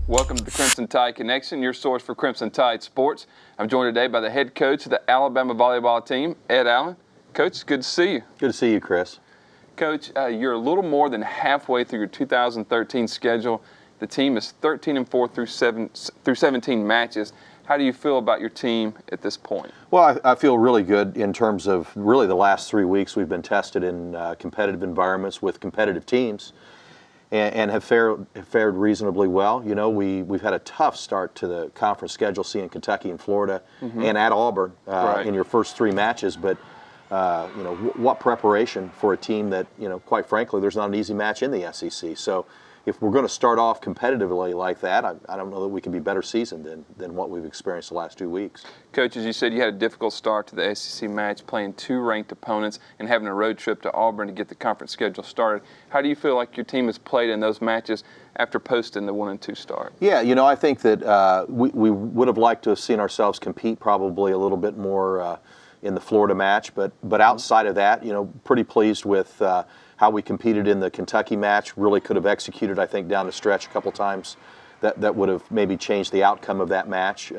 Welcome to the Crimson Tide Connection, your source for Crimson Tide sports. I'm joined today by the head coach of the Alabama volleyball team, Ed Allen. Coach, it's good to see you. Good to see you, Chris. Coach, you're a little more than halfway through your 2013 schedule. The team is 13-4 through 17 matches. How do you feel about your team at this point? Well, I feel really good in terms of really the last 3 weeks we've been tested in competitive environments with competitive teams and have fared reasonably well. You know, we've had a tough start to the conference schedule, seeing Kentucky and Florida and at Auburn in your first 3 matches. But, you know, what preparation for a team that, you know, quite frankly, there's not an easy match in the SEC. So if we're going to start off competitively like that, I don't know that we can be better seasoned than what we've experienced the last 2 weeks. Coach, as you said, you had a difficult start to the SEC match, playing 2 ranked opponents and having a road trip to Auburn to get the conference schedule started. How do you feel like your team has played in those matches after posting the 1-2 start? Yeah, you know, I think that we would have liked to have seen ourselves compete probably a little bit more in the Florida match, but outside of that, you know, pretty pleased with how we competed in the Kentucky match. Really could have executed, I think, down the stretch a couple times that would have maybe changed the outcome of that match.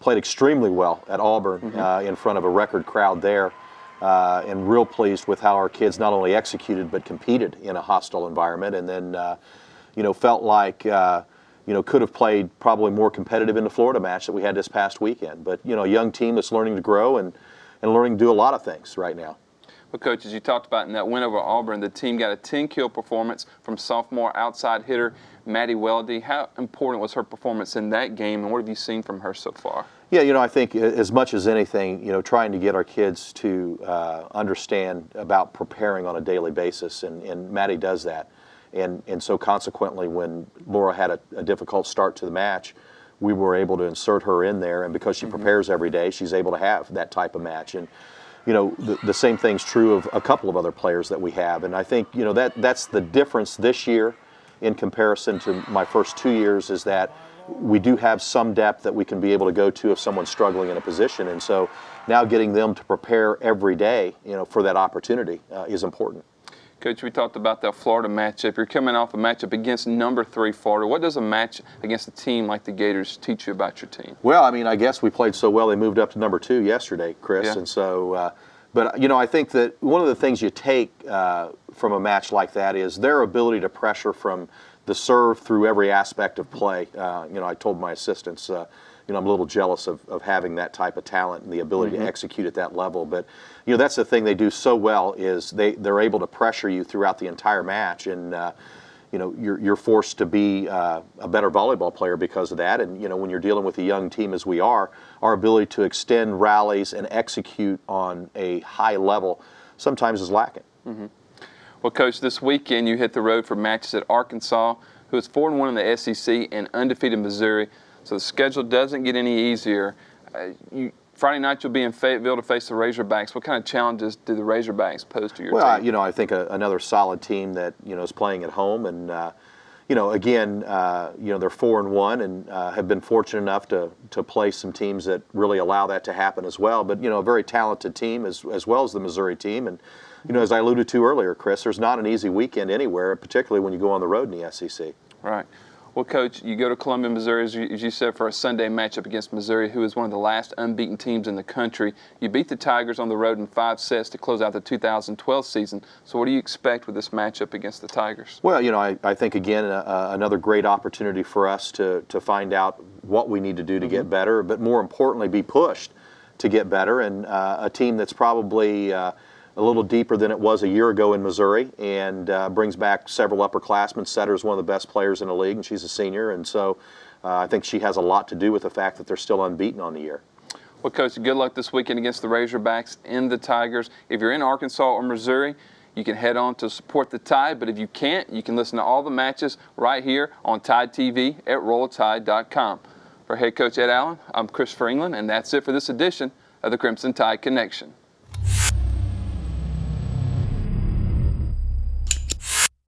Played extremely well at Auburn in front of a record crowd there, and real pleased with how our kids not only executed but competed in a hostile environment. And then, you know, felt like, you know, could have played probably more competitive in the Florida match that we had this past weekend. But, you know, a young team that's learning to grow and learning to do a lot of things right now. Well, Coach, as you talked about in that win over Auburn, the team got a 10-kill performance from sophomore outside hitter Maddie Weldy. How important was her performance in that game, and what have you seen from her so far? Yeah, you know, I think as much as anything, you know, trying to get our kids to understand about preparing on a daily basis, and Maddie does that. And so consequently, when Laura had a difficult start to the match, we were able to insert her in there, and because she prepares every day, she's able to have that type of match. And you know, the same thing's true of a couple of other players that we have. And I think, you know, that's the difference this year in comparison to my first 2 years, is that we do have some depth that we can be able to go to if someone's struggling in a position. And so now getting them to prepare every day, you know, for that opportunity is important. Coach, we talked about that Florida matchup. You're coming off a matchup against number 3 Florida. What does a match against a team like the Gators teach you about your team? Well, I mean, I guess we played so well they moved up to number 2 yesterday, Chris. Yeah. And so, but, you know, I think that one of the things you take from a match like that is their ability to pressure from the serve through every aspect of play. You know, I told my assistants, you know, I'm a little jealous of having that type of talent and the ability to execute at that level. But, you know, that's the thing they do so well, is they're able to pressure you throughout the entire match. And, you know, you're forced to be a better volleyball player because of that. And, you know, when you're dealing with a young team as we are, our ability to extend rallies and execute on a high level sometimes is lacking. Well, Coach, this weekend you hit the road for matches at Arkansas, who is 4-1 in the SEC, and undefeated Missouri. So the schedule doesn't get any easier. Friday night you'll be in Fayetteville to face the Razorbacks. What kind of challenges do the Razorbacks pose to your team? Well, you know, I think another solid team that, you know, is playing at home. And, you know, again, you know, they're 4-1 and have been fortunate enough to play some teams that really allow that to happen as well. But, you know, a very talented team as well as the Missouri team. And, you know, as I alluded to earlier, Chris, there's not an easy weekend anywhere, particularly when you go on the road in the SEC. Right. Well, Coach, you go to Columbia, Missouri, as you said, for a Sunday matchup against Missouri, who is one of the last unbeaten teams in the country. You beat the Tigers on the road in 5 sets to close out the 2012 season. So what do you expect with this matchup against the Tigers? Well, you know, I think, again, another great opportunity for us to find out what we need to do to get better, but more importantly, be pushed to get better. And a team that's probably a little deeper than it was a year ago in Missouri, and brings back several upperclassmen. Setter's one of the best players in the league, and she's a senior, and so I think she has a lot to do with the fact that they're still unbeaten on the year. Well, Coach, good luck this weekend against the Razorbacks and the Tigers. If you're in Arkansas or Missouri, you can head on to support the Tide, but if you can't, you can listen to all the matches right here on Tide TV at RollTide.com. For head coach Ed Allen, I'm Christopher England, and that's it for this edition of the Crimson Tide Connection.